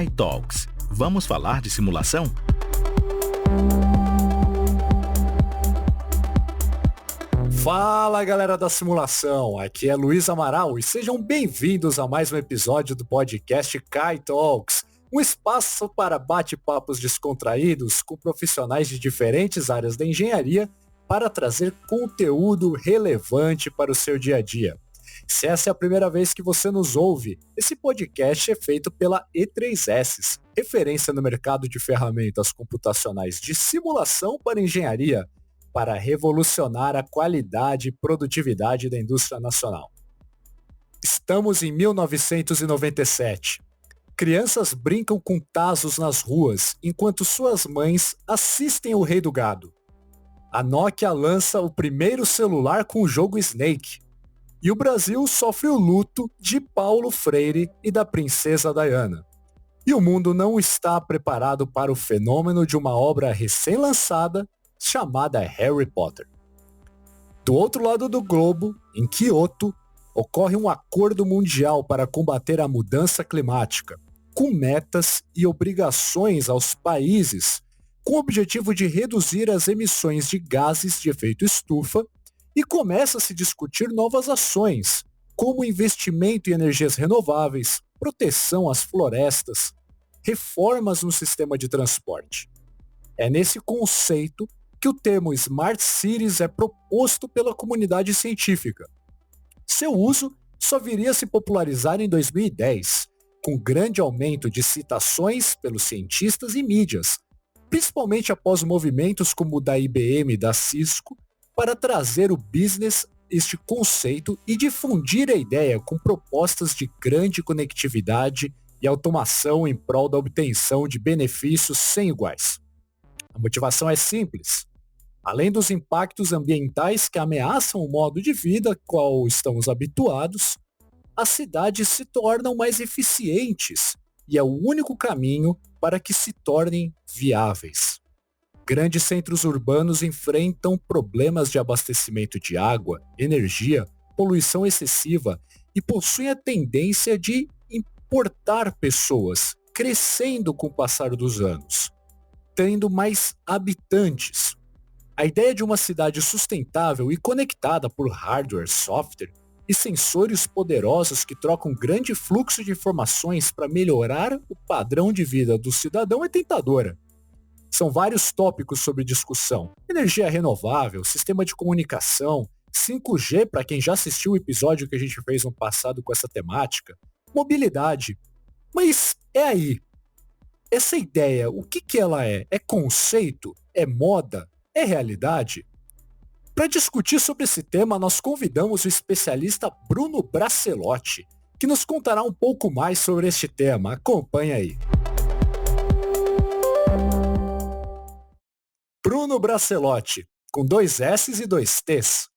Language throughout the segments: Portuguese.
Kai Talks. Vamos falar de simulação? Fala, galera da simulação, aqui é Luiz Amaral e sejam bem-vindos a mais um episódio do podcast Kai Talks, um espaço para bate-papos descontraídos com profissionais de diferentes áreas da engenharia para trazer conteúdo relevante para o seu dia a dia. Se essa é a primeira vez que você nos ouve, esse podcast é feito pela E3S, referência no mercado de ferramentas computacionais de simulação para engenharia, para revolucionar a qualidade e produtividade da indústria nacional. Estamos em 1997. Crianças brincam com tazos nas ruas, enquanto suas mães assistem o Rei do Gado. A Nokia lança o primeiro celular com o jogo Snake. E o Brasil sofre o luto de Paulo Freire e da princesa Diana. E o mundo não está preparado para o fenômeno de uma obra recém-lançada chamada Harry Potter. Do outro lado do globo, em Kyoto, ocorre um acordo mundial para combater a mudança climática, com metas e obrigações aos países, com o objetivo de reduzir as emissões de gases de efeito estufa, e começa a se discutir novas ações, como investimento em energias renováveis, proteção às florestas, reformas no sistema de transporte. É nesse conceito que o termo Smart Cities é proposto pela comunidade científica. Seu uso só viria a se popularizar em 2010, com grande aumento de citações pelos cientistas e mídias, principalmente após movimentos como o da IBM e da Cisco, para trazer o business este conceito e difundir a ideia com propostas de grande conectividade e automação em prol da obtenção de benefícios sem iguais. A motivação é simples. Além dos impactos ambientais que ameaçam o modo de vida ao qual estamos habituados, as cidades se tornam mais eficientes e é o único caminho para que se tornem viáveis. Grandes centros urbanos enfrentam problemas de abastecimento de água, energia, poluição excessiva e possuem a tendência de importar pessoas, crescendo com o passar dos anos, tendo mais habitantes. A ideia de uma cidade sustentável e conectada por hardware, software e sensores poderosos que trocam grande fluxo de informações para melhorar o padrão de vida do cidadão é tentadora. São vários tópicos sobre discussão. Energia renovável, sistema de comunicação, 5G para quem já assistiu o episódio que a gente fez no passado com essa temática, mobilidade. Mas é aí. Essa ideia, o que ela é? É conceito? É moda? É realidade? Para discutir sobre esse tema, nós convidamos o especialista Bruno Bracelotti, que nos contará um pouco mais sobre este tema. Acompanhe aí. Bruno Bracelotti, com 2 S's e 2 T's.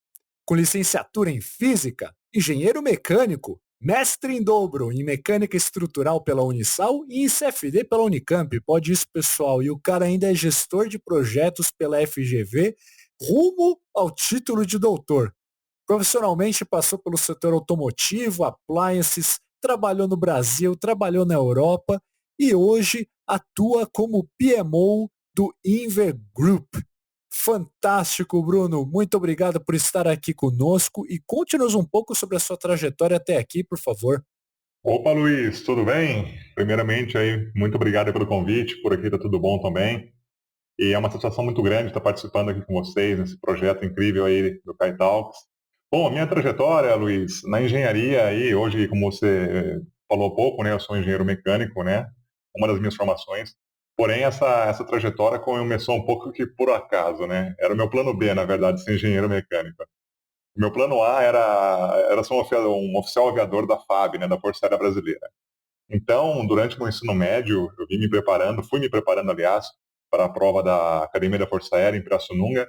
Com licenciatura em Física, engenheiro mecânico, mestre em dobro em Mecânica Estrutural pela Unisal e em CFD pela Unicamp. Pode isso, pessoal. E o cara ainda é gestor de projetos pela FGV, rumo ao título de doutor. Profissionalmente passou pelo setor automotivo, appliances, trabalhou no Brasil, trabalhou na Europa e hoje atua como PMO do Inver Group. Fantástico, Bruno. Muito obrigado por estar aqui conosco e conte-nos um pouco sobre a sua trajetória até aqui, por favor. Opa, Luiz, tudo bem? Primeiramente, aí, muito obrigado pelo convite. Por aqui tá tudo bom também. E é uma satisfação muito grande estar participando aqui com vocês nesse projeto incrível aí do Kai Talks. Bom, a minha trajetória, Luiz, na engenharia aí, hoje, como você falou há pouco, né, eu sou engenheiro mecânico, né, uma das minhas formações. Porém, essa trajetória começou um pouco que por acaso, né? Era o meu plano B, na verdade, ser engenheiro mecânico. O meu plano A era ser um oficial aviador da FAB, né, da Força Aérea Brasileira. Então, durante o meu ensino médio, eu fui me preparando, aliás, para a prova da Academia da Força Aérea em Pirassununga.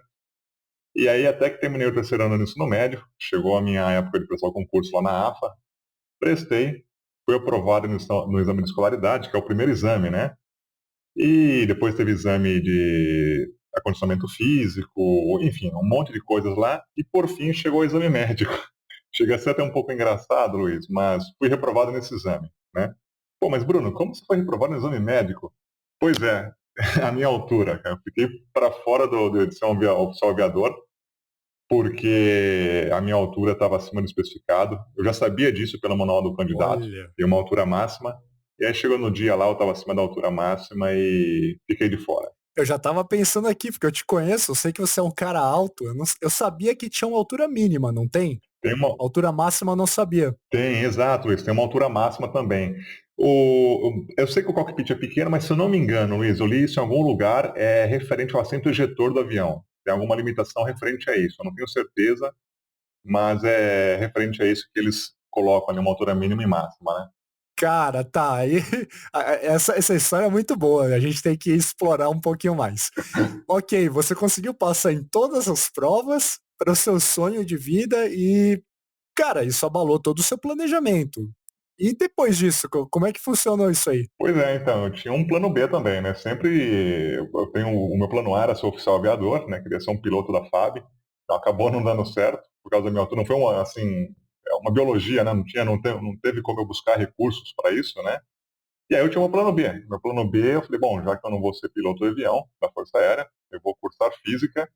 E aí, até que terminei o terceiro ano do ensino médio, chegou a minha época de prestar o concurso lá na AFA, prestei, fui aprovado no exame de escolaridade, que é o primeiro exame, né? E depois teve exame de acondicionamento físico, enfim, um monte de coisas lá. E por fim chegou o exame médico. Chega a ser até um pouco engraçado, Luiz, mas fui reprovado nesse exame, né? Pô, mas Bruno, como você foi reprovado no exame médico? Pois é, a minha altura, cara. Eu fiquei para fora de ser um oficial aviador, porque a minha altura estava acima do especificado. Eu já sabia disso pelo manual do candidato, Olha. tem uma altura máxima. E aí chegou no dia lá, eu estava acima da altura máxima e fiquei de fora. Eu já tava pensando aqui, porque eu te conheço, eu sei que você é um cara alto. Eu sabia que tinha uma altura mínima, não tem? Tem uma, Altura máxima eu não sabia. Tem, exato, Luiz, tem uma altura máxima também. Eu sei que o cockpit é pequeno, mas se eu não me engano, Luiz, eu li isso em algum lugar, é referente ao assento ejetor do avião. Tem alguma limitação referente a isso, eu não tenho certeza, mas é referente a isso que eles colocam ali, uma altura mínima e máxima, né? Cara, tá, aí essa história é muito boa, a gente tem que explorar um pouquinho mais. Ok, você conseguiu passar em todas as provas para o seu sonho de vida e, cara, isso abalou todo o seu planejamento. E depois disso, como é que funcionou isso aí? Pois é, então, eu tinha um plano B também, né? Sempre eu tenho o meu plano A era ser oficial aviador, né? Queria ser um piloto da FAB. Então acabou não dando certo por causa da minha altura. Não foi uma assim, uma biologia, né? Não teve como eu buscar recursos para isso, né? E aí eu tinha um plano B. Meu plano B, eu falei, bom, já que eu não vou ser piloto de avião da Força Aérea, eu vou cursar física,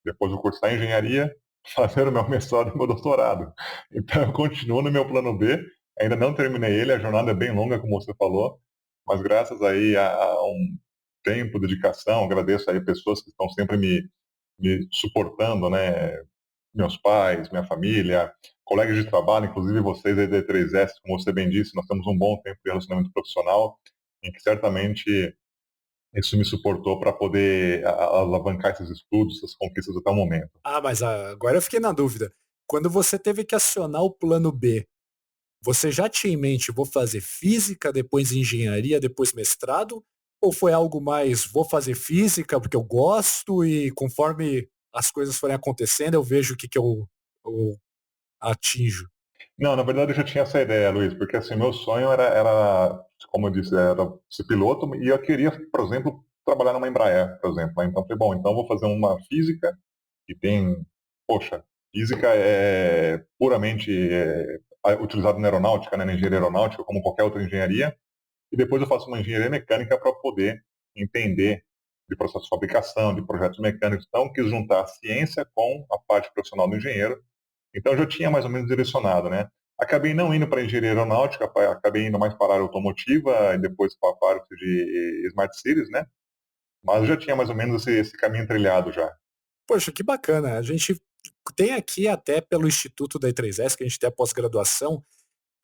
depois vou cursar engenharia, fazer o meu mestrado e meu doutorado. Então eu continuo no meu plano B, ainda não terminei ele, a jornada é bem longa, como você falou, mas graças aí a um tempo, dedicação, agradeço aí pessoas que estão sempre me suportando, né? Meus pais, minha família, colegas de trabalho, inclusive vocês aí da E3S, como você bem disse, nós temos um bom tempo de relacionamento profissional, em que certamente isso me suportou para poder alavancar esses estudos, essas conquistas até o momento. Ah, mas agora eu fiquei na dúvida. Quando você teve que acionar o plano B, você já tinha em mente, vou fazer física, depois engenharia, depois mestrado? Ou foi algo mais, vou fazer física porque eu gosto e conforme as coisas forem acontecendo, eu vejo o que eu atinjo? Não, na verdade eu já tinha essa ideia, Luiz, porque assim, meu sonho como eu disse, era ser piloto e eu queria, por exemplo, trabalhar numa Embraer, por exemplo. Então, falei, bom, então vou fazer uma física que tem, poxa, física é puramente utilizada na aeronáutica, né, na engenharia aeronáutica, como qualquer outra engenharia, e depois eu faço uma engenharia mecânica para poder entender de processo de fabricação, de projetos mecânicos. Então, quis juntar a ciência com a parte profissional do engenheiro, então, eu já tinha mais ou menos direcionado, né? Acabei não indo para engenharia aeronáutica, acabei indo mais para a área automotiva e depois para a parte de Smart Cities, né? Mas eu já tinha mais ou menos esse caminho trilhado já. Poxa, que bacana. A gente tem aqui até pelo Instituto da E3S, que a gente tem a pós-graduação,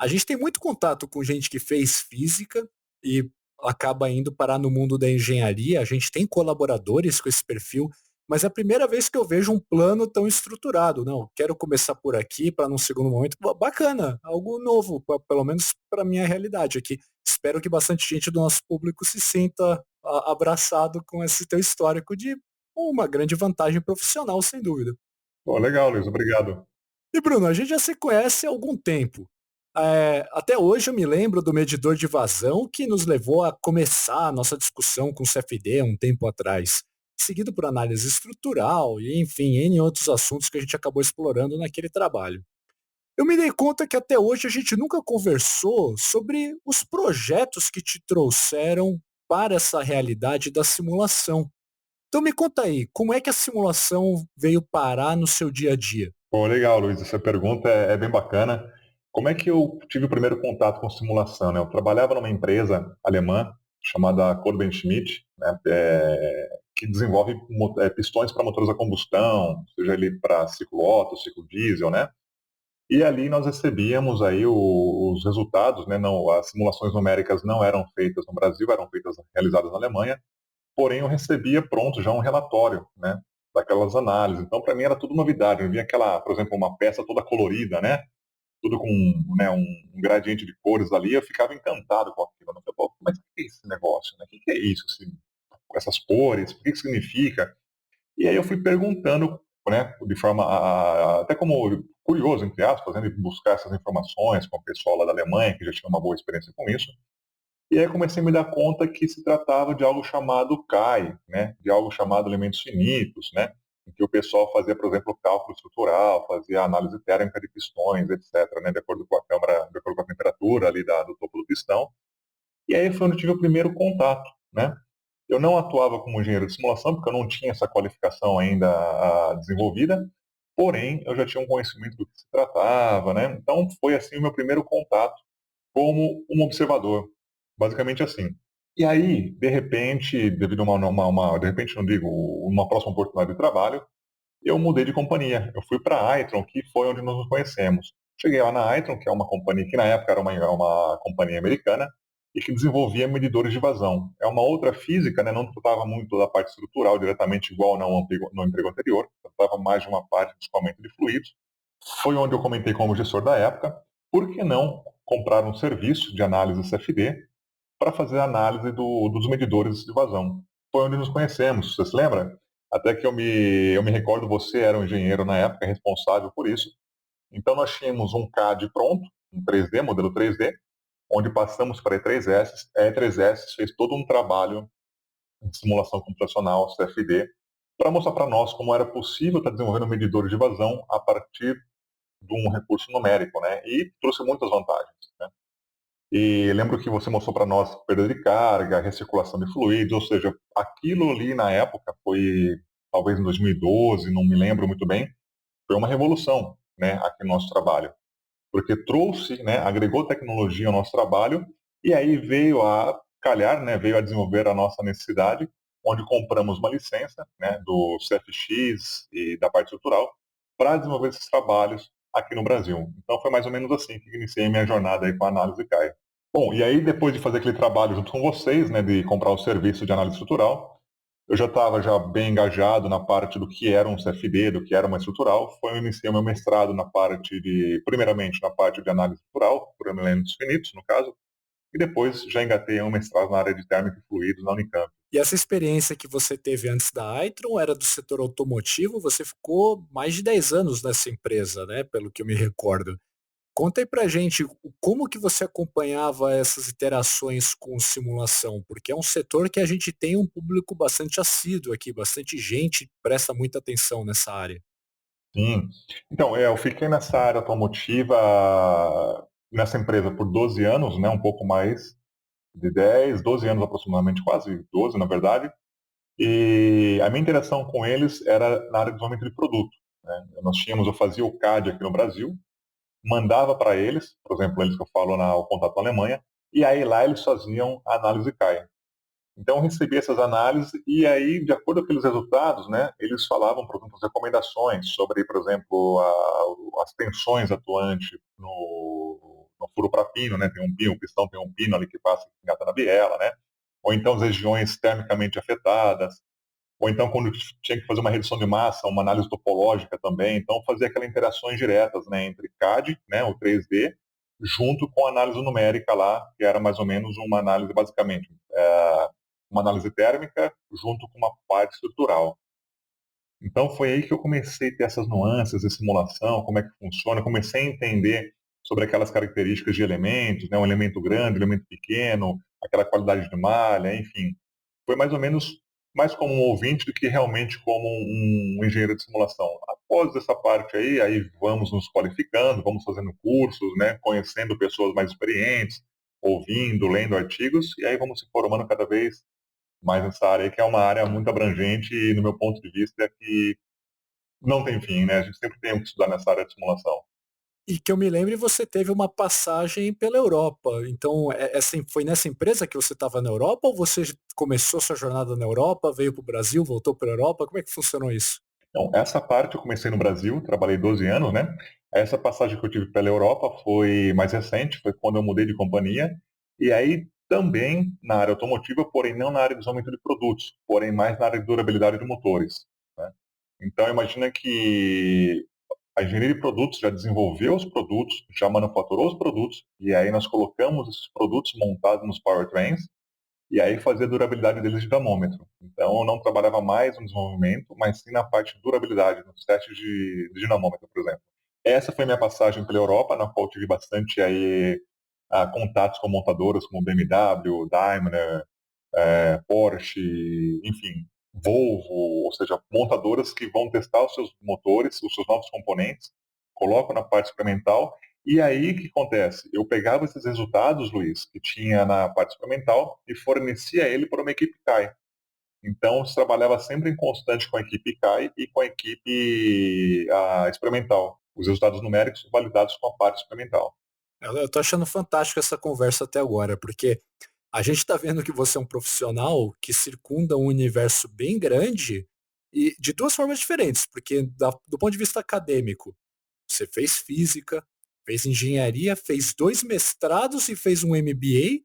a gente tem muito contato com gente que fez física e acaba indo parar no mundo da engenharia. A gente tem colaboradores com esse perfil, mas é a primeira vez que eu vejo um plano tão estruturado. Não, quero começar por aqui para num segundo momento. Bacana, algo novo, pelo menos para minha realidade aqui. Espero que bastante gente do nosso público se sinta abraçado com esse teu histórico de uma grande vantagem profissional, sem dúvida. Pô, legal, Luiz, obrigado. E Bruno, a gente já se conhece há algum tempo. Até hoje eu me lembro do medidor de vazão que nos levou a começar a nossa discussão com o CFD há um tempo atrás, seguido por análise estrutural e, enfim, N outros assuntos que a gente acabou explorando naquele trabalho. Eu me dei conta que até hoje a gente nunca conversou sobre os projetos que te trouxeram para essa realidade da simulação. Então me conta aí, como é que a simulação veio parar no seu dia a dia? Pô, legal, Luiz, essa pergunta é bem bacana. Como é que eu tive o primeiro contato com simulação, né? Eu trabalhava numa empresa alemã chamada Korben Schmidt, né? Que desenvolve pistões para motores a combustão, seja ele para ciclo Otto, ciclo diesel, né? E ali nós recebíamos aí os resultados, né? Não, as simulações numéricas não eram feitas no Brasil, eram feitas realizadas na Alemanha, porém eu recebia pronto já um relatório, né? Daquelas análises. Então para mim era tudo novidade. Eu via aquela, por exemplo, uma peça toda colorida, né? Tudo com, né, um gradiente de cores ali, eu ficava encantado com aquilo. Eu falei, pô, mas o que é esse negócio? Né? O que é isso? Essas cores? O que significa? E aí eu fui perguntando, né, de forma até como curioso, entre aspas, né, de buscar essas informações com o pessoal lá da Alemanha, que já tinha uma boa experiência com isso. E aí comecei a me dar conta que se tratava de algo chamado CAI, né, de algo chamado elementos finitos, né, em que o pessoal fazia, por exemplo, cálculo estrutural, fazia análise térmica de pistões, etc., né, de acordo com a câmara, de acordo com a temperatura ali do topo do pistão. E aí foi onde eu tive o primeiro contato, né? Eu não atuava como engenheiro de simulação, porque eu não tinha essa qualificação ainda desenvolvida, porém, eu já tinha um conhecimento do que se tratava, né? Então, foi assim o meu primeiro contato como um observador, basicamente assim. E aí, de repente, devido a de repente não digo, uma próxima oportunidade de trabalho, eu mudei de companhia. Eu fui para a Aitron, que foi onde nós nos conhecemos. Cheguei lá na Aitron, que é uma companhia que na época era uma companhia americana e que desenvolvia medidores de vazão. É uma outra física, né? Não tratava muito da parte estrutural diretamente igual no emprego anterior, tratava mais de uma parte de escoamento de fluidos. Foi onde eu comentei como gestor da época, por que não comprar um serviço de análise CFD para fazer a análise dos medidores de vazão? Foi onde nos conhecemos, você se lembra? Até que eu me recordo, você era um engenheiro na época responsável por isso. Então nós tínhamos um CAD pronto, um 3D, modelo 3D, onde passamos para E3S. A E3S fez todo um trabalho de simulação computacional, CFD, para mostrar para nós como era possível estar desenvolvendo medidores de vazão a partir de um recurso numérico, né? E trouxe muitas vantagens, né? E lembro que você mostrou para nós perda de carga, recirculação de fluidos, ou seja, aquilo ali na época foi, talvez em 2012, não me lembro muito bem, foi uma revolução, né, aqui no nosso trabalho, porque trouxe, né, agregou tecnologia ao nosso trabalho e aí veio a calhar, né, veio a desenvolver a nossa necessidade, onde compramos uma licença, né, do CFX e da parte estrutural para desenvolver esses trabalhos aqui no Brasil. Então foi mais ou menos assim que iniciei minha jornada aí com a análise de CAI. Bom, e aí depois de fazer aquele trabalho junto com vocês, né, de comprar o serviço de análise estrutural, eu já estava já bem engajado na parte do que era um CFD, do que era uma estrutural. Foi eu iniciei meu mestrado na parte primeiramente na parte de análise estrutural, por elementos finitos, no caso, e depois já engatei um mestrado na área de térmica e fluidos na Unicamp. E essa experiência que você teve antes da Aitron era do setor automotivo, você ficou mais de 10 anos nessa empresa, né, pelo que eu me recordo. Conta aí pra gente como que você acompanhava essas interações com simulação, porque é um setor que a gente tem um público bastante assíduo aqui, bastante gente presta muita atenção nessa área. Sim. Então, eu fiquei nessa área automotiva, nessa empresa por 12 anos, né, um pouco mais de 10, 12 anos aproximadamente, quase 12 na verdade. E a minha interação com eles era na área de desenvolvimento de produto, né? Eu fazia o CAD aqui no Brasil, mandava para eles, por exemplo, eles que eu falo o contato na Alemanha, e aí lá eles faziam a análise CAI. Então eu recebia essas análises e aí, de acordo com aqueles resultados, né, eles falavam, por exemplo, as recomendações sobre, por exemplo, as tensões atuantes no furo para pino, né, tem um pino, o pistão tem um pino ali que passa, que engata na biela, né, ou então as regiões termicamente afetadas, ou então quando tinha que fazer uma redução de massa, uma análise topológica também, então fazia aquelas interações diretas, né, entre CAD, né, o 3D, junto com a análise numérica lá, que era mais ou menos uma análise basicamente, uma análise térmica junto com uma parte estrutural. Então foi aí que eu comecei a ter essas nuances de simulação, como é que funciona, comecei a entender sobre aquelas características de elementos, né, um elemento grande, um elemento pequeno, aquela qualidade de malha, enfim. Foi mais ou menos mais como um ouvinte do que realmente como um engenheiro de simulação. Após essa parte aí vamos nos qualificando, vamos fazendo cursos, né, conhecendo pessoas mais experientes, ouvindo, lendo artigos, e aí vamos se formando cada vez mais nessa área, que é uma área muito abrangente e, no meu ponto de vista, é que não tem fim, né? A gente sempre tem que estudar nessa área de simulação. E que eu me lembre, você teve uma passagem pela Europa. Então, foi nessa empresa que você estava na Europa ou você começou sua jornada na Europa, veio para o Brasil, voltou para a Europa? Como é que funcionou isso? Então, essa parte eu comecei no Brasil, trabalhei 12 anos, né? Essa passagem que eu tive pela Europa foi mais recente, foi quando eu mudei de companhia. E aí também na área automotiva, porém não na área de desenvolvimento de produtos, porém mais na área de durabilidade de motores, né? Então, imagina que a engenharia de produtos já desenvolveu os produtos, já manufaturou os produtos, e aí nós colocamos esses produtos montados nos powertrains, e aí fazia a durabilidade deles de dinamômetro. Então eu não trabalhava mais no desenvolvimento, mas sim na parte de durabilidade, nos testes de dinamômetro, por exemplo. Essa foi minha passagem pela Europa, na qual tive bastante aí, contatos com montadoras como BMW, Daimler, Porsche, enfim, Volvo, ou seja, montadoras que vão testar os seus motores, os seus novos componentes, colocam na parte experimental E aí, o que acontece? Eu pegava esses resultados, Luiz, que tinha na parte experimental e fornecia ele para uma equipe CAI. Então, se trabalhava sempre em constante com a equipe CAI e com a equipe experimental. Os resultados numéricos validados com a parte experimental. Eu tô achando fantástico essa conversa até agora, porque a gente está vendo que você é um profissional que circunda um universo bem grande e de duas formas diferentes, porque do ponto de vista acadêmico, você fez física, fez engenharia, fez 2 mestrados e fez um MBA.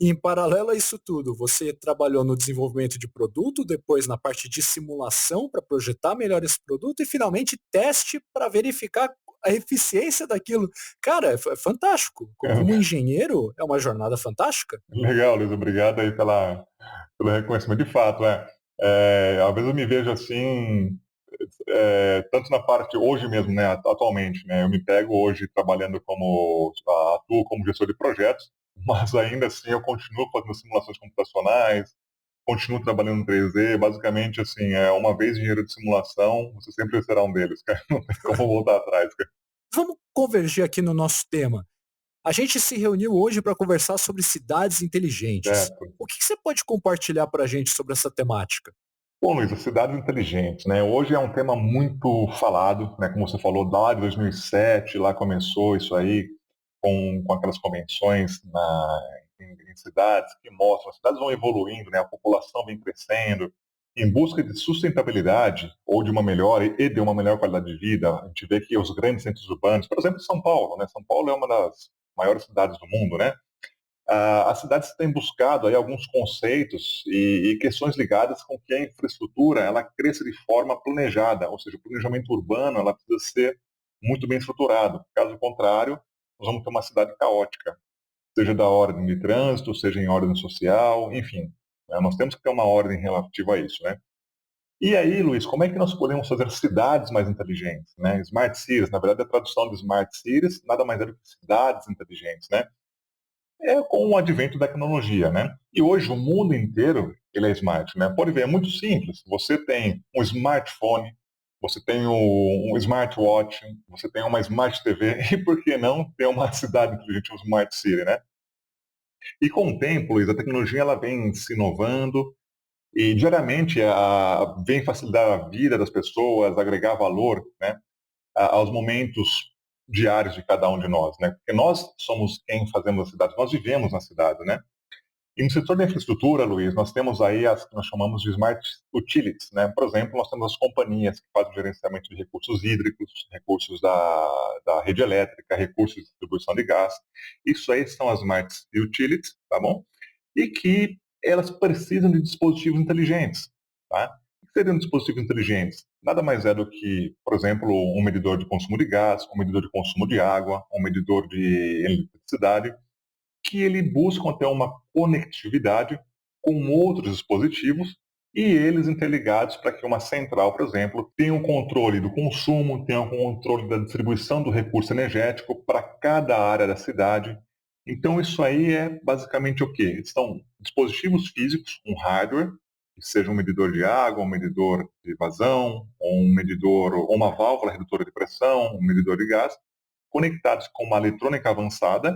E em paralelo a isso tudo, você trabalhou no desenvolvimento de produto, depois na parte de simulação para projetar melhor esse produto e finalmente teste para verificar a eficiência daquilo. Cara, é fantástico. Como engenheiro, é uma jornada fantástica. Legal, Luiz, obrigado aí pelo reconhecimento. De fato, às vezes eu me vejo assim, tanto na parte hoje mesmo, né, atualmente, né, eu me pego hoje trabalhando atuo como gestor de projetos, mas ainda assim eu continuo fazendo simulações computacionais, continuo trabalhando no 3D, basicamente assim, uma vez engenheiro de simulação, você sempre será um deles, cara, não tem como voltar atrás, cara. Vamos convergir aqui no nosso tema. A gente se reuniu hoje para conversar sobre cidades inteligentes. Certo. O que você pode compartilhar para a gente sobre essa temática? Bom, Luiz, as cidades inteligentes, né? Hoje é um tema muito falado, né? Como você falou, lá de 2007, lá começou isso aí, com aquelas convenções em cidades que mostram, as cidades vão evoluindo, né? A população vem crescendo, em busca de sustentabilidade ou de uma melhor e de uma melhor qualidade de vida. A gente vê que os grandes centros urbanos, por exemplo, São Paulo, né? São Paulo é uma das maiores cidades do mundo, né? As cidades têm buscado aí alguns conceitos e questões ligadas com que a infraestrutura ela cresça de forma planejada, ou seja, o planejamento urbano ela precisa ser muito bem estruturado. Caso contrário, nós vamos ter uma cidade caótica, seja da ordem de trânsito, seja em ordem social, enfim. Né? Nós temos que ter uma ordem relativa a isso, né? E aí, Luiz, como é que nós podemos fazer cidades mais inteligentes, né? Smart cities, na verdade, a tradução de smart cities nada mais é do que cidades inteligentes, né? Com o advento da tecnologia, né? E hoje o mundo inteiro ele é smart, né? Pode ver, é muito simples. Você tem um smartphone, você tem um smartwatch, você tem uma smart TV e por que não ter uma cidade inteligente, um smart city, né? E com o tempo, Luiz, a tecnologia ela vem se inovando e diariamente vem facilitar a vida das pessoas, agregar valor, né? Aos momentos diários de cada um de nós, né? Porque nós somos quem fazemos a cidade, nós vivemos na cidade, né? E no setor da infraestrutura, Luiz, nós temos aí as que nós chamamos de smart utilities, né? Por exemplo, nós temos as companhias que fazem o gerenciamento de recursos hídricos, recursos da rede elétrica, recursos de distribuição de gás. Isso aí são as smart utilities, tá bom? E que elas precisam de dispositivos inteligentes, tá? O que seriam dispositivos inteligentes? Nada mais é do que, por exemplo, um medidor de consumo de gás, um medidor de consumo de água, um medidor de eletricidade, que ele buscam ter uma conectividade com outros dispositivos e eles interligados para que uma central, por exemplo, tenha um controle do consumo, tenha um controle da distribuição do recurso energético para cada área da cidade. Então isso aí é basicamente o quê? São dispositivos físicos, um hardware, que seja um medidor de água, um medidor de vazão, ou um medidor, ou uma válvula redutora de pressão, um medidor de gás, conectados com uma eletrônica avançada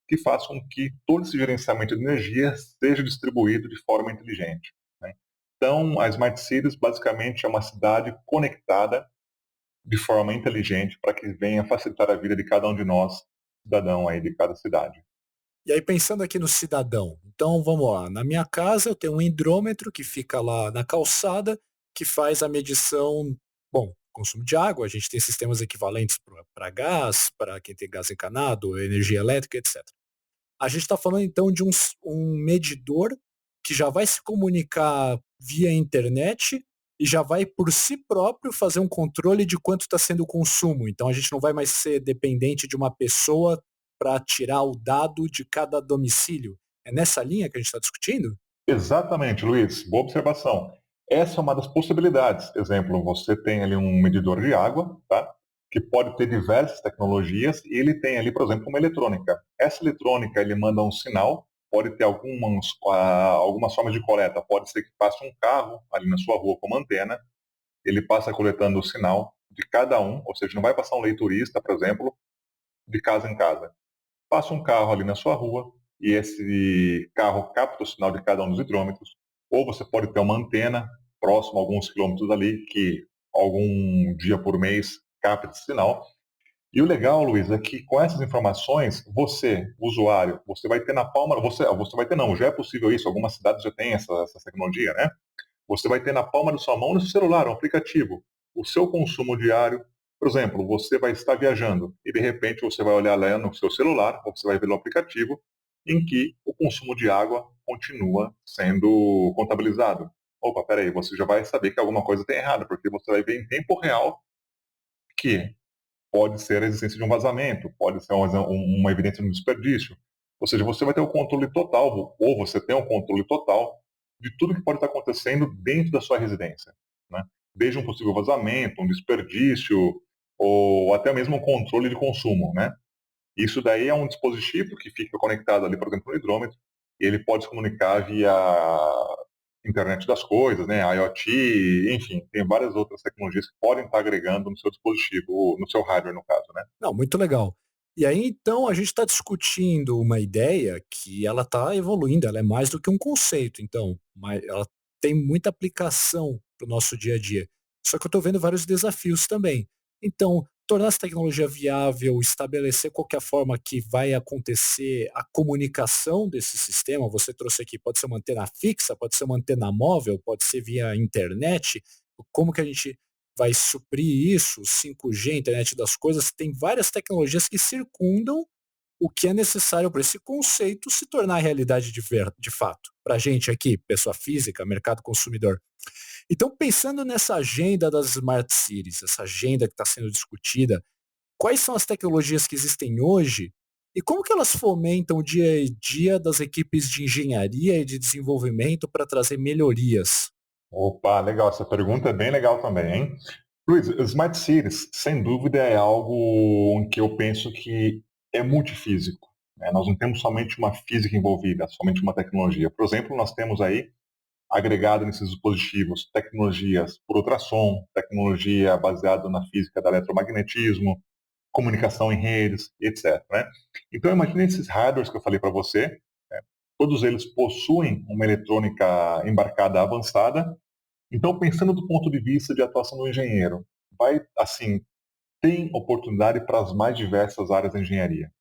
que faz com que todo esse gerenciamento de energia seja distribuído de forma inteligente, né? Então, a Smart Cities basicamente é uma cidade conectada de forma inteligente para que venha facilitar a vida de cada um de nós, cidadão aí de cada cidade. E aí pensando aqui no cidadão, então vamos lá, na minha casa eu tenho um hidrômetro que fica lá na calçada, que faz a medição, bom, consumo de água, a gente tem sistemas equivalentes para gás, para quem tem gás encanado, energia elétrica, etc. A gente está falando então de um medidor que já vai se comunicar via internet e já vai por si próprio fazer um controle de quanto está sendo o consumo. Então a gente não vai mais ser dependente de uma pessoa para tirar o dado de cada domicílio. É nessa linha que a gente está discutindo? Exatamente, Luiz. Boa observação. Essa é uma das possibilidades. Exemplo, você tem ali um medidor de água, tá? Que pode ter diversas tecnologias e ele tem ali, por exemplo, uma eletrônica. Essa eletrônica, ele manda um sinal, pode ter algumas formas de coleta. Pode ser que passe um carro ali na sua rua com uma antena, ele passa coletando o sinal de cada um, ou seja, não vai passar um leiturista, por exemplo, de casa em casa. Passa um carro ali na sua rua e esse carro capta o sinal de cada um dos hidrômetros, ou você pode ter uma antena próxima a alguns quilômetros ali que algum dia por mês capta esse sinal. E o legal, Luiz, é que com essas informações, você, usuário, você vai ter na palma, você vai ter não, já é possível isso, algumas cidades já têm essa tecnologia, né? Você vai ter na palma da sua mão, no seu celular, um aplicativo, o seu consumo diário. Por exemplo, você vai estar viajando e de repente você vai olhar lá no seu celular, ou você vai ver no aplicativo, em que o consumo de água continua sendo contabilizado. Opa, peraí, você já vai saber que alguma coisa tem errado, porque você vai ver em tempo real que pode ser a existência de um vazamento, pode ser uma evidência de um desperdício. Ou seja, você vai ter o controle total, ou você tem o controle total de tudo que pode estar acontecendo dentro da sua residência, né? Desde um possível vazamento, um desperdício, ou até mesmo um controle de consumo, né? Isso daí é um dispositivo que fica conectado ali, por exemplo, no hidrômetro, e ele pode se comunicar via internet das coisas, né, IoT, enfim, tem várias outras tecnologias que podem estar agregando no seu dispositivo, no seu hardware, no caso, né? Não, muito legal. E aí, então, a gente está discutindo uma ideia que ela está evoluindo, ela é mais do que um conceito, então, mas ela tem muita aplicação para o nosso dia a dia. Só que eu estou vendo vários desafios também. Então, tornar essa tecnologia viável, estabelecer qualquer forma que vai acontecer a comunicação desse sistema, você trouxe aqui, pode ser uma antena fixa, pode ser uma antena móvel, pode ser via internet, como que a gente vai suprir isso, 5G, internet das coisas, tem várias tecnologias que circundam o que é necessário para esse conceito se tornar realidade de fato. Para a gente aqui, pessoa física, mercado consumidor. Então, pensando nessa agenda das Smart Cities, essa agenda que está sendo discutida, quais são as tecnologias que existem hoje e como que elas fomentam o dia a dia das equipes de engenharia e de desenvolvimento para trazer melhorias? Opa, legal, essa pergunta é bem legal também, hein? Luiz, Smart Cities, sem dúvida, é algo que eu penso que é multifísico, né? Nós não temos somente uma física envolvida, somente uma tecnologia. Por exemplo, nós temos aí agregado nesses dispositivos tecnologias por ultrassom, tecnologia baseada na física do eletromagnetismo, comunicação em redes, etc, né? Então, imagine esses hardwares que eu falei para você, né? Todos eles possuem uma eletrônica embarcada avançada. Então, pensando do ponto de vista de atuação do engenheiro, vai, assim, tem oportunidade para as mais diversas áreas da engenharia.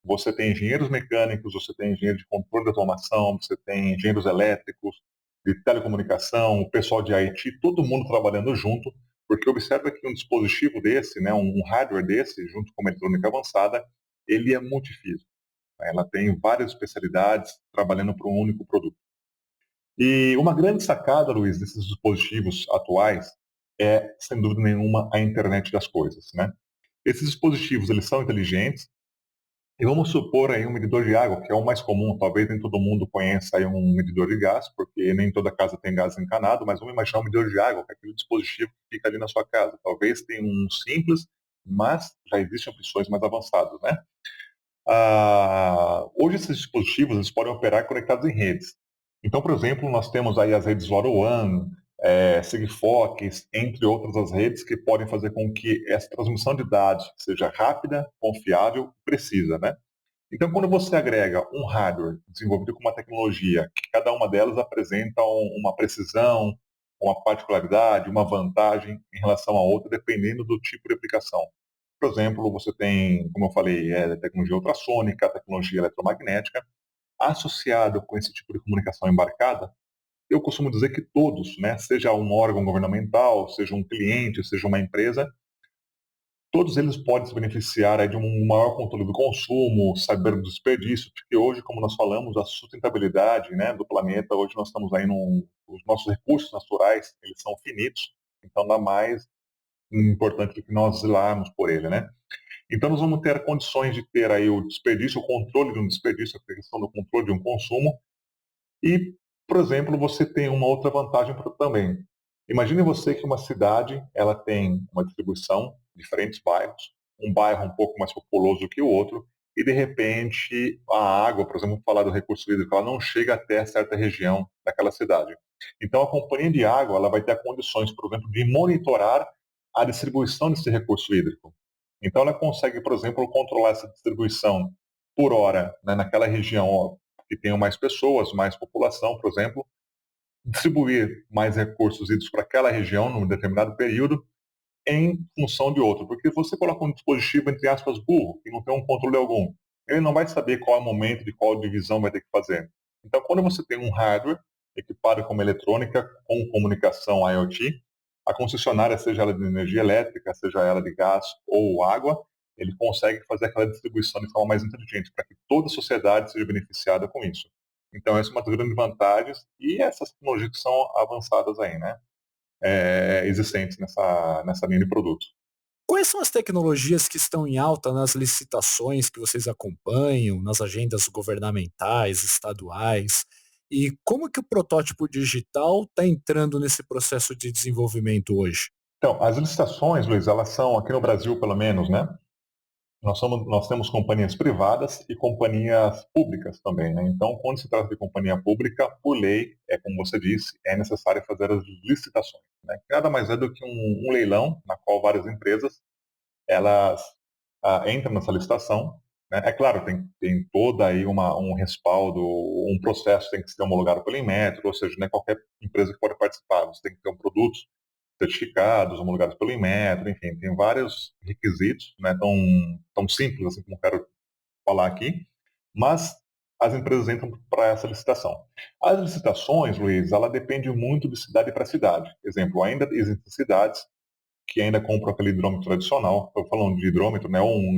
Você tem engenheiros mecânicos, você tem engenheiro de controle de automação, você tem engenheiros elétricos, de telecomunicação, o pessoal de IT, todo mundo trabalhando junto, porque observa que um dispositivo desse, né, um hardware desse, junto com uma eletrônica avançada, ele é multifísico, né? Ela tem várias especialidades trabalhando para um único produto. E uma grande sacada, Luiz, desses dispositivos atuais é, sem dúvida nenhuma, a internet das coisas, né? Esses dispositivos, eles são inteligentes, e vamos supor aí um medidor de água, que é o mais comum, talvez nem todo mundo conheça aí um medidor de gás, porque nem toda casa tem gás encanado, mas vamos imaginar um medidor de água, que é aquele dispositivo que fica ali na sua casa. Talvez tenha um simples, mas já existem opções mais avançadas, né? Hoje esses dispositivos eles podem operar conectados em redes. Então, por exemplo, nós temos aí as redes LoRaWAN, Sigfox, entre outras as redes que podem fazer com que essa transmissão de dados seja rápida, confiável, precisa, né? Então, quando você agrega um hardware desenvolvido com uma tecnologia que cada uma delas apresenta uma precisão, uma particularidade, uma vantagem em relação à outra, dependendo do tipo de aplicação. Por exemplo, você tem, como eu falei, tecnologia ultrassônica, tecnologia eletromagnética, associado com esse tipo de comunicação embarcada, eu costumo dizer que todos, né, seja um órgão governamental, seja um cliente, seja uma empresa, todos eles podem se beneficiar aí de um maior controle do consumo, saber do desperdício, porque hoje, como nós falamos, a sustentabilidade, né, do planeta, hoje nós estamos aí os nossos recursos naturais, eles são finitos, então nada mais importante do que nós zelarmos por ele, né? Então nós vamos ter condições de ter aí o desperdício, o controle de um desperdício, a questão do controle de um consumo, e, por exemplo, você tem uma outra vantagem também. Imagine você que uma cidade ela tem uma distribuição, diferentes bairros, um bairro um pouco mais populoso que o outro, e de repente a água, por exemplo, falar do recurso hídrico, ela não chega até certa região daquela cidade. Então a companhia de água ela vai ter condições, por exemplo, de monitorar a distribuição desse recurso hídrico. Então ela consegue, por exemplo, controlar essa distribuição por hora, né, naquela região que tenham mais pessoas, mais população, por exemplo, distribuir mais recursos hídricos para aquela região num determinado período em função de outro. Porque se você coloca um dispositivo, entre aspas, burro, que não tem um controle algum, ele não vai saber qual é o momento de qual divisão vai ter que fazer. Então, quando você tem um hardware equipado com uma eletrônica, com comunicação IoT, a concessionária, seja ela de energia elétrica, seja ela de gás ou água, ele consegue fazer aquela distribuição de forma mais inteligente, para que toda a sociedade seja beneficiada com isso. Então, essa é uma das grandes vantagens, e essas tecnologias que são avançadas aí, né? Existentes nessa linha de produto. Quais são as tecnologias que estão em alta nas licitações que vocês acompanham, nas agendas governamentais, estaduais? E como que o protótipo digital está entrando nesse processo de desenvolvimento hoje? Então, as licitações, Luiz, elas são, aqui no Brasil pelo menos, né? Nós temos companhias privadas e companhias públicas também, né? Então, quando se trata de companhia pública, por lei, como você disse, é necessário fazer as licitações, né? Nada mais é do que um leilão na qual várias empresas elas entram nessa licitação, né? É claro, tem toda aí um respaldo, um processo tem que ser homologado pelo Inmetro, ou seja, não é qualquer empresa que pode participar, você tem que ter um produto certificados, homologados pelo Inmetro, enfim, tem vários requisitos, não é tão simples assim como eu quero falar aqui, mas as empresas entram para essa licitação. As licitações, Luiz, ela depende muito de cidade para cidade. Exemplo, ainda existem cidades que ainda compram aquele hidrômetro tradicional, estou falando de hidrômetro, né, um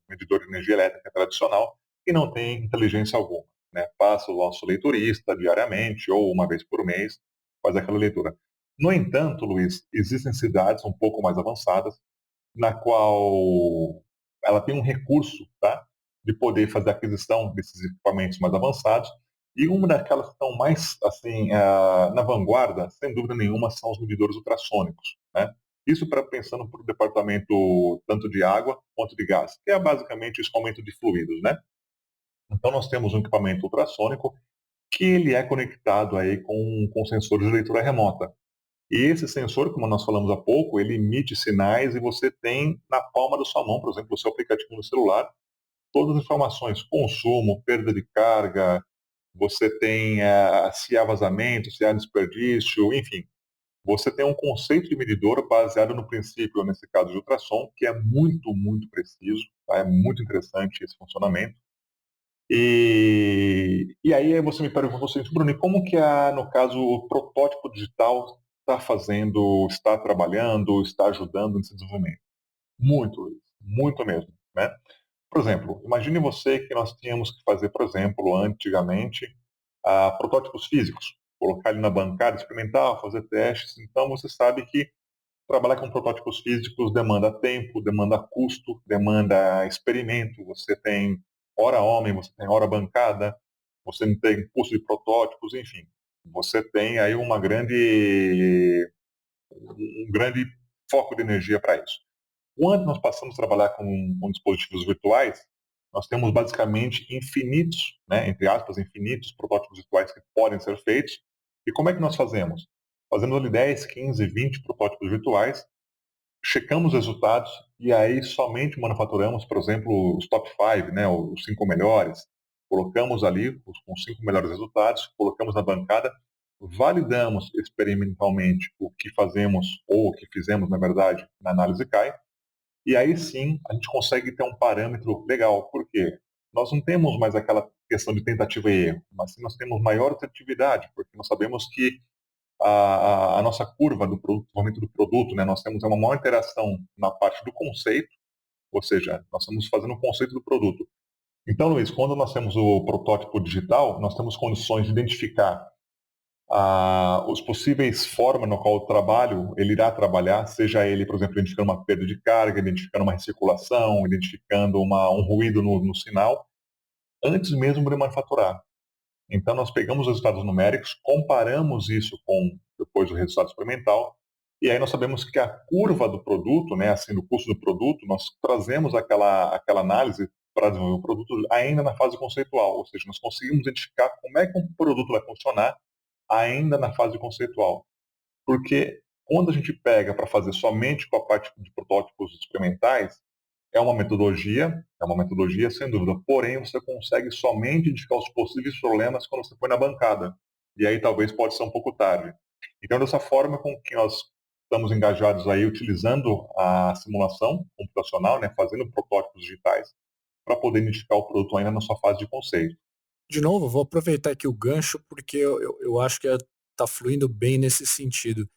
medidor de energia elétrica tradicional, que não tem inteligência alguma, né? Passa o nosso leiturista diariamente ou uma vez por mês, faz aquela leitura. No entanto, Luiz, existem cidades um pouco mais avançadas, na qual ela tem um recurso, tá, de poder fazer a aquisição desses equipamentos mais avançados, e uma daquelas que estão mais assim na vanguarda, sem dúvida nenhuma, são os medidores ultrassônicos, né? Isso para pensando para o departamento tanto de água quanto de gás, que é basicamente o escoamento de fluidos, né? Então nós temos um equipamento ultrassônico que ele é conectado aí com sensores de leitura remota. E esse sensor, como nós falamos há pouco, ele emite sinais e você tem na palma da sua mão, por exemplo, o seu aplicativo no celular, todas as informações, consumo, perda de carga, você tem se há vazamento, se há desperdício, enfim. Você tem um conceito de medidor baseado no princípio, nesse caso de ultrassom, que é muito, muito preciso, tá? É muito interessante esse funcionamento. E aí você me perguntou assim, Bruno, como que no caso, o protótipo digital está fazendo, está trabalhando, está ajudando nesse desenvolvimento? Muito, Luiz, muito mesmo, né? Por exemplo, imagine você que nós tínhamos que fazer, por exemplo, antigamente, protótipos físicos, colocar ele na bancada, experimentar, fazer testes. Então, você sabe que trabalhar com protótipos físicos demanda tempo, demanda custo, demanda experimento. Você tem hora homem, você tem hora bancada, você não tem custo de protótipos, enfim. Você tem aí um grande foco de energia para isso. Quando nós passamos a trabalhar com dispositivos virtuais, nós temos basicamente infinitos, né, entre aspas, infinitos protótipos virtuais que podem ser feitos. E como é que nós fazemos? Fazemos ali 10, 15, 20 protótipos virtuais, checamos os resultados e aí somente manufaturamos, por exemplo, os top 5, né, os 5 melhores. Colocamos ali os 5 melhores resultados, colocamos na bancada, validamos experimentalmente o que fazemos, ou o que fizemos, na verdade, na análise CAI, e aí sim a gente consegue ter um parâmetro legal. Por quê? Nós não temos mais aquela questão de tentativa e erro, mas sim nós temos maior assertividade, porque nós sabemos que a nossa curva do produto, desenvolvimento do produto, né, nós temos uma maior interação na parte do conceito, ou seja, nós estamos fazendo o conceito do produto. Então, Luiz, quando nós temos o protótipo digital, nós temos condições de identificar os possíveis formas no qual o trabalho ele irá trabalhar, seja ele, por exemplo, identificando uma perda de carga, identificando uma recirculação, identificando um ruído no sinal, antes mesmo de manufaturar. Então, nós pegamos os resultados numéricos, comparamos isso com depois o resultado experimental, e aí nós sabemos que a curva do produto, né, assim, do custo do produto, nós trazemos aquela análise para desenvolver o produto ainda na fase conceitual, ou seja, nós conseguimos identificar como é que um produto vai funcionar ainda na fase conceitual. Porque quando a gente pega para fazer somente com a parte de protótipos experimentais, é uma metodologia sem dúvida, porém você consegue somente indicar os possíveis problemas quando você põe na bancada. E aí talvez pode ser um pouco tarde. Então, dessa forma com que nós estamos engajados aí utilizando a simulação computacional, né, fazendo protótipos digitais, para poder identificar o produto ainda na sua fase de conceito. De novo, vou aproveitar aqui o gancho porque eu acho que está fluindo bem nesse sentido.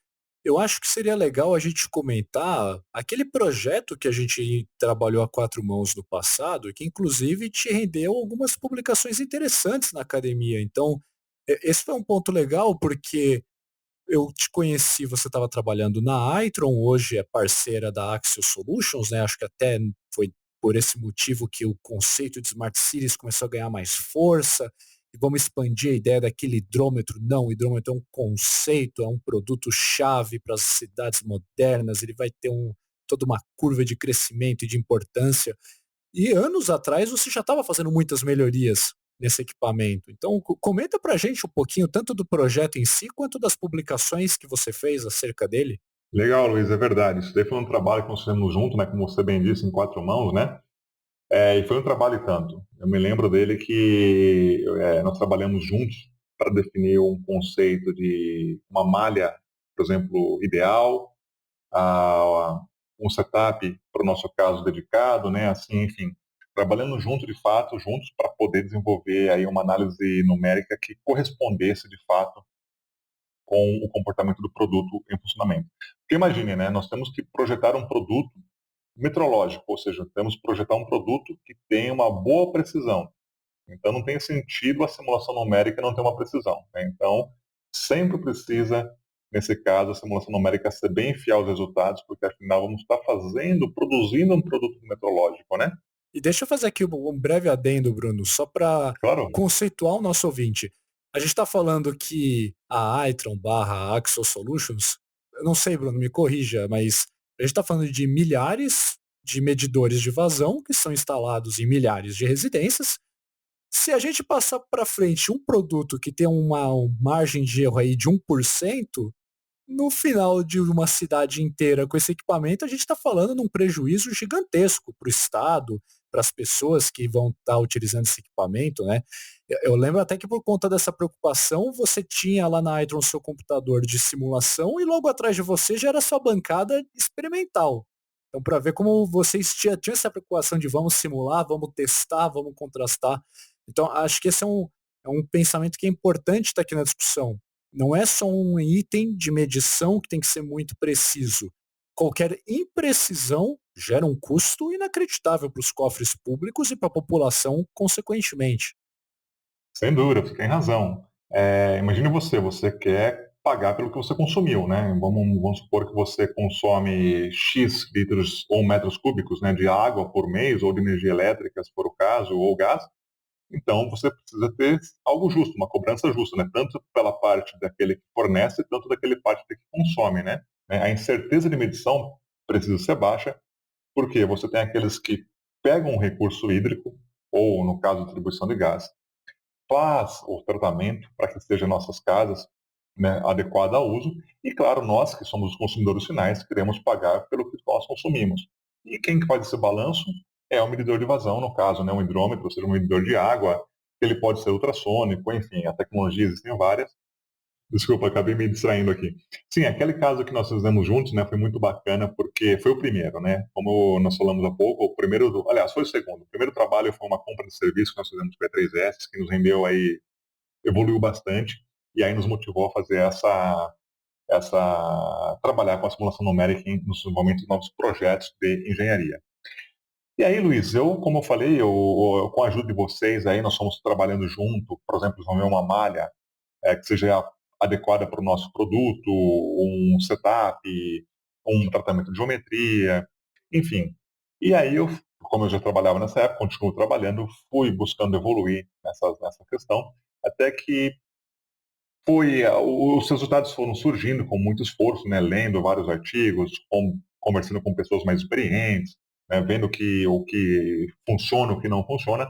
Eu acho que seria legal a gente comentar aquele projeto que a gente trabalhou a quatro mãos no passado, que inclusive te rendeu algumas publicações interessantes na academia. Então, esse foi um ponto legal porque eu te conheci, você estava trabalhando na Aitron, hoje é parceira da Axios Solutions, né? Acho que até foi por esse motivo que o conceito de Smart Cities começou a ganhar mais força, e vamos expandir a ideia daquele hidrômetro. Não, o hidrômetro é um conceito, é um produto-chave para as cidades modernas, ele vai ter toda uma curva de crescimento e de importância. E anos atrás você já estava fazendo muitas melhorias nesse equipamento. Então, comenta pra gente um pouquinho tanto do projeto em si, quanto das publicações que você fez acerca dele. Legal, Luiz, é verdade. Isso daí foi um trabalho que nós fizemos junto, né, como você bem disse, em quatro mãos, né? E foi um trabalho e tanto. Eu me lembro dele que nós trabalhamos juntos para definir um conceito de uma malha, por exemplo, ideal, a, um setup para o nosso caso dedicado, né? Assim, enfim, trabalhando junto de fato, juntos para poder desenvolver aí uma análise numérica que correspondesse de fato com o comportamento do produto em funcionamento. Porque imagine, né? Nós temos que projetar um produto metrológico, ou seja, temos que projetar um produto que tenha uma boa precisão. Então não tem sentido a simulação numérica não ter uma precisão, né? Então sempre precisa, nesse caso, a simulação numérica ser bem fiel aos resultados, porque afinal vamos estar produzindo um produto metrológico, né? E deixa eu fazer aqui um breve adendo, Bruno, só para Claro. conceituar o nosso ouvinte. A gente está falando que a Aitron barra Axel Solutions, eu não sei, Bruno, me corrija, mas a gente está falando de milhares de medidores de vazão que são instalados em milhares de residências. Se a gente passar para frente um produto que tem uma margem de erro aí de 1%, no final de uma cidade inteira com esse equipamento, a gente está falando num prejuízo gigantesco para o Estado, para as pessoas que vão estar utilizando esse equipamento, né? Eu lembro até que por conta dessa preocupação, você tinha lá na Aitron seu computador de simulação e logo atrás de você já era sua bancada experimental. Então, para ver como vocês tinham essa preocupação de vamos simular, vamos testar, vamos contrastar. Então, acho que esse é um pensamento que é importante estar aqui na discussão. Não é só um item de medição que tem que ser muito preciso. Qualquer imprecisão gera um custo inacreditável para os cofres públicos e para a população, consequentemente. Sem dúvida, você tem razão. Imagine você quer pagar pelo que você consumiu, né? Vamos supor que você consome X litros ou metros cúbicos, né, de água por mês, ou de energia elétrica, se for o caso, ou gás. Então, você precisa ter algo justo, uma cobrança justa, né? Tanto pela parte daquele que fornece, tanto daquele parte que consome, né? A incerteza de medição precisa ser baixa, porque você tem aqueles que pegam um recurso hídrico, ou no caso, distribuição de gás, faz o tratamento para que esteja em nossas casas, né, adequado ao uso, e claro, nós que somos os consumidores finais, queremos pagar pelo que nós consumimos. E quem faz esse balanço é o medidor de vazão, no caso, né, um hidrômetro, ou seja, um medidor de água, ele pode ser ultrassônico, enfim, a tecnologia existem várias. Desculpa, acabei me distraindo aqui. Sim, aquele caso que nós fizemos juntos, né, foi muito bacana porque foi o primeiro, né? Como nós falamos há pouco, o primeiro, aliás, foi o segundo. O primeiro trabalho foi uma compra de serviço que nós fizemos com a E3S, que nos rendeu aí, evoluiu bastante e aí nos motivou a fazer trabalhar com a simulação numérica no desenvolvimento de novos projetos de engenharia. E aí, Luiz, como eu falei, com a ajuda de vocês aí, nós estamos trabalhando junto, por exemplo, desenvolver uma malha que seja adequada para o nosso produto, um setup, um tratamento de geometria, enfim. E aí, como eu já trabalhava nessa época, continuo trabalhando, fui buscando evoluir nessa questão, até que os resultados foram surgindo com muito esforço, né, lendo vários artigos, conversando com pessoas mais experientes, né, vendo o que funciona, o que não funciona.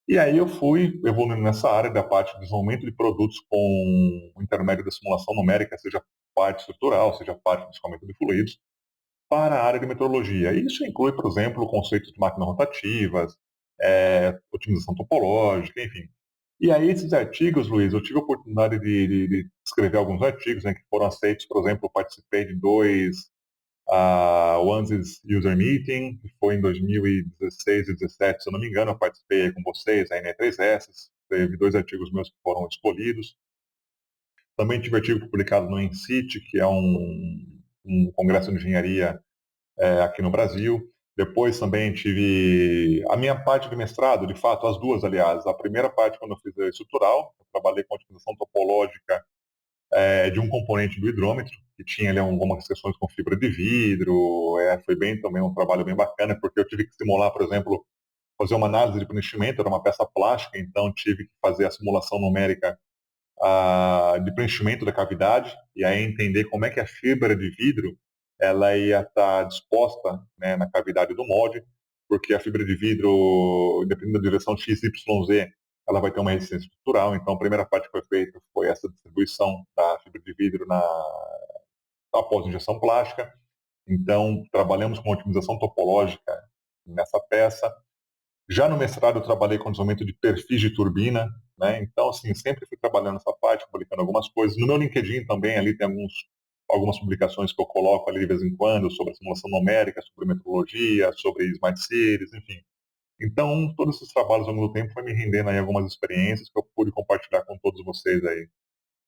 E aí eu fui evoluindo nessa área da parte de desenvolvimento de produtos com o intermédio da simulação numérica, seja parte estrutural, seja parte de escoamento de fluidos, para a área de metrologia. Isso inclui, por exemplo, conceitos de máquinas rotativas, otimização topológica, enfim. E aí esses artigos, Luiz, eu tive a oportunidade de escrever alguns artigos, né, que foram aceitos. Por exemplo, eu participei de dois ONES User Meeting, que foi em 2016 e 2017, se eu não me engano, eu participei aí com vocês, a NE3S, teve 2 artigos meus que foram escolhidos. Também tive artigo publicado no ENCIT, que é um congresso de engenharia aqui no Brasil. Depois também tive a minha parte de mestrado, de fato, as duas, aliás. A primeira parte, quando eu fiz a estrutural, eu trabalhei com otimização topológica de um componente do hidrômetro, que tinha ali algumas questões com fibra de vidro. Foi bem também um trabalho bem bacana, porque eu tive que simular, por exemplo, fazer uma análise de preenchimento, era uma peça plástica, então tive que fazer a simulação numérica de preenchimento da cavidade, e aí entender como é que a fibra de vidro ela ia estar disposta, né, na cavidade do molde, porque a fibra de vidro, dependendo da direção XYZ, ela vai ter uma resistência estrutural. Então, a primeira parte que foi feita foi essa distribuição da fibra de vidro após injeção plástica. Então, trabalhamos com otimização topológica nessa peça. Já no mestrado eu trabalhei com desenvolvimento de perfis de turbina, né? Então, assim, sempre fui trabalhando nessa parte, publicando algumas coisas. No meu LinkedIn também, ali tem algumas publicações que eu coloco ali de vez em quando sobre simulação numérica, sobre metrologia, sobre Smart Cities, enfim. Então, todos esses trabalhos ao longo do tempo foi me rendendo aí algumas experiências que eu pude compartilhar com todos vocês aí.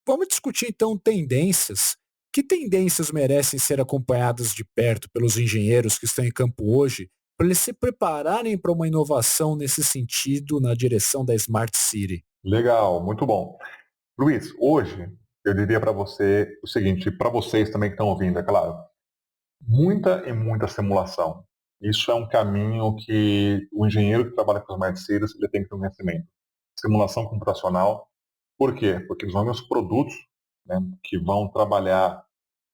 Vamos discutir então tendências. Que tendências merecem ser acompanhadas de perto pelos engenheiros que estão em campo hoje, para eles se prepararem para uma inovação nesse sentido na direção da Smart City? Legal, muito bom. Luiz, hoje eu diria para você o seguinte, para vocês também que estão ouvindo, é claro, muita e muita simulação. Isso é um caminho que o engenheiro que trabalha com Smart Cities ele tem que ter um conhecimento. Simulação computacional. Por quê? Porque eles vão ver os produtos, né, que vão trabalhar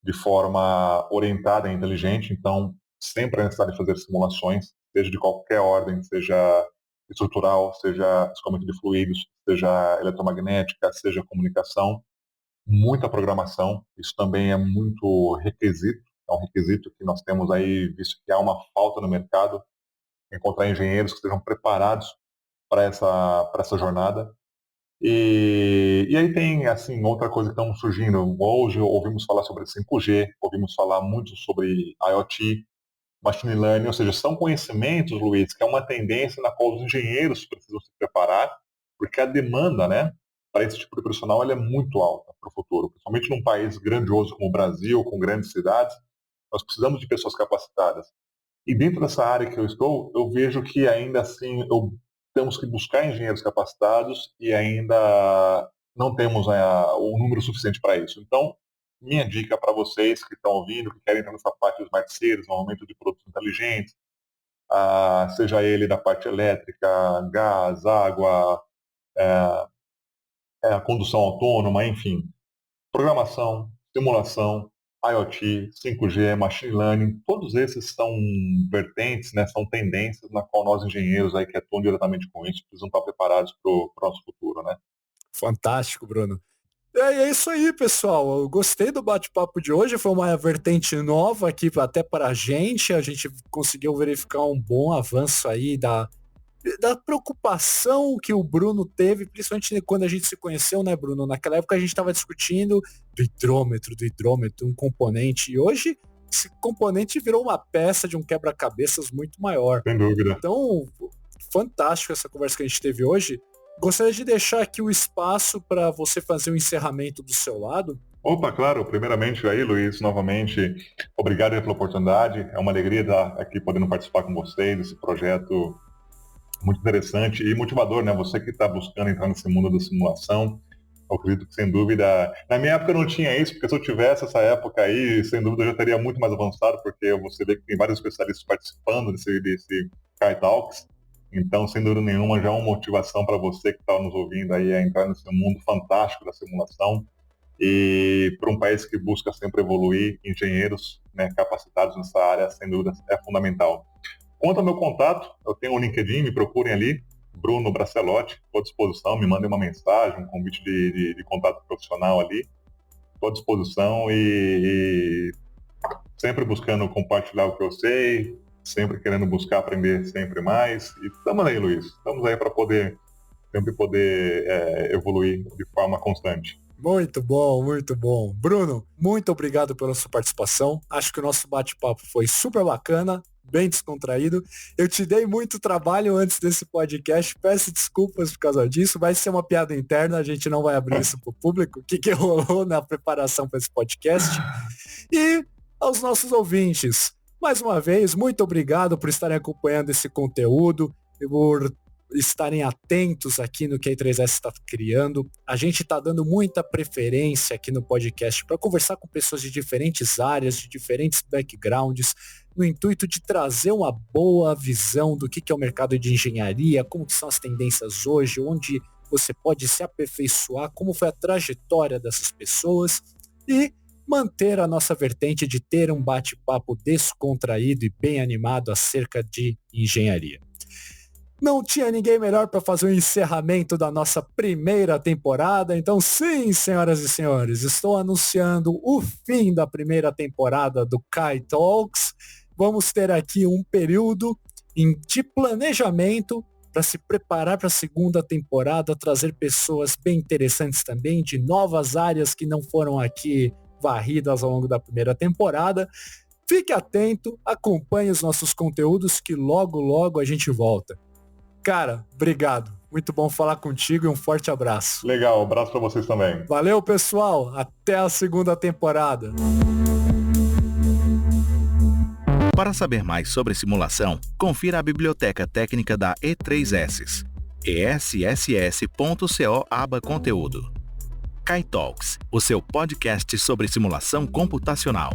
de forma orientada e inteligente, então sempre é necessário fazer simulações, seja de qualquer ordem, seja estrutural, seja escoamento de fluidos, seja eletromagnética, seja comunicação, muita programação. Isso também é muito requisito, é um requisito que nós temos aí, visto que há uma falta no mercado, encontrar engenheiros que estejam preparados para essa jornada. E aí tem, assim, outra coisa que estamos surgindo. Hoje ouvimos falar sobre 5G, ouvimos falar muito sobre IoT, Machine Learning, ou seja, são conhecimentos, Luiz, que é uma tendência na qual os engenheiros precisam se preparar, porque a demanda, né, para esse tipo de profissional ela é muito alta para o futuro, principalmente num país grandioso como o Brasil, com grandes cidades, nós precisamos de pessoas capacitadas. E dentro dessa área que eu estou, eu vejo que ainda assim temos que buscar engenheiros capacitados e ainda não temos o número suficiente para isso. Então, minha dica para vocês que estão ouvindo, que querem entrar nessa parte dos smart cities, no aumento de produtos inteligentes, seja ele da parte elétrica, gás, água, condução autônoma, enfim, programação, simulação, IoT, 5G, Machine Learning, todos esses são vertentes, né, são tendências na qual nós engenheiros aí que atuam diretamente com isso precisam estar preparados para o nosso futuro, né? Fantástico, Bruno. É isso aí, pessoal. Eu gostei do bate-papo de hoje. Foi uma vertente nova aqui até para a gente. A gente conseguiu verificar um bom avanço aí da preocupação que o Bruno teve, principalmente quando a gente se conheceu, né, Bruno? Naquela época a gente estava discutindo do hidrômetro, um componente. E hoje esse componente virou uma peça de um quebra-cabeças muito maior. Sem dúvida. Então, fantástico essa conversa que a gente teve hoje. Gostaria de deixar aqui o espaço para você fazer o encerramento do seu lado. Opa, claro. Primeiramente aí, Luiz, novamente, obrigado pela oportunidade. É uma alegria estar aqui podendo participar com vocês desse projeto muito interessante e motivador, né? Você que está buscando entrar nesse mundo da simulação, eu acredito que, sem dúvida... Na minha época eu não tinha isso, porque se eu tivesse essa época aí, sem dúvida eu já teria muito mais avançado, porque você vê que tem vários especialistas participando desse Kai Talks. Então, sem dúvida nenhuma, já é uma motivação para você que está nos ouvindo aí a entrar nesse mundo fantástico da simulação. E para um país que busca sempre evoluir, engenheiros, né, capacitados nessa área, sem dúvida, é fundamental. Quanto ao meu contato, eu tenho um LinkedIn, me procurem ali, Bruno Bracelotti, estou à disposição, me mandem uma mensagem, um convite de contato profissional ali. Estou à disposição e sempre buscando compartilhar o que eu sei, sempre querendo buscar aprender sempre mais. E estamos aí, Luiz. Estamos aí para sempre poder evoluir de forma constante. Muito bom, muito bom. Bruno, muito obrigado pela sua participação. Acho que o nosso bate-papo foi super bacana, bem descontraído. Eu te dei muito trabalho antes desse podcast, peço desculpas por causa disso. Vai ser uma piada interna, a gente não vai abrir isso para o público. O que rolou na preparação para esse podcast. E aos nossos ouvintes, mais uma vez, muito obrigado por estarem acompanhando esse conteúdo e por estarem atentos aqui no que a I3S está criando. A gente está dando muita preferência aqui no podcast para conversar com pessoas de diferentes áreas, de diferentes backgrounds, no intuito de trazer uma boa visão do que é o mercado de engenharia, como são as tendências hoje, onde você pode se aperfeiçoar, como foi a trajetória dessas pessoas e manter a nossa vertente de ter um bate-papo descontraído e bem animado acerca de engenharia. Não tinha ninguém melhor para fazer o encerramento da nossa primeira temporada, então sim, senhoras e senhores, estou anunciando o fim da primeira temporada do Kai Talks. Vamos ter aqui um período de planejamento para se preparar para a segunda temporada, trazer pessoas bem interessantes também, de novas áreas que não foram aqui varridas ao longo da primeira temporada. Fique atento, acompanhe os nossos conteúdos que logo, logo a gente volta. Cara, obrigado. Muito bom falar contigo e um forte abraço. Legal, abraço para vocês também. Valeu, pessoal. Até a segunda temporada. Para saber mais sobre simulação, confira a biblioteca técnica da E3S, essass.co/conteúdo. Kai Talks, o seu podcast sobre simulação computacional.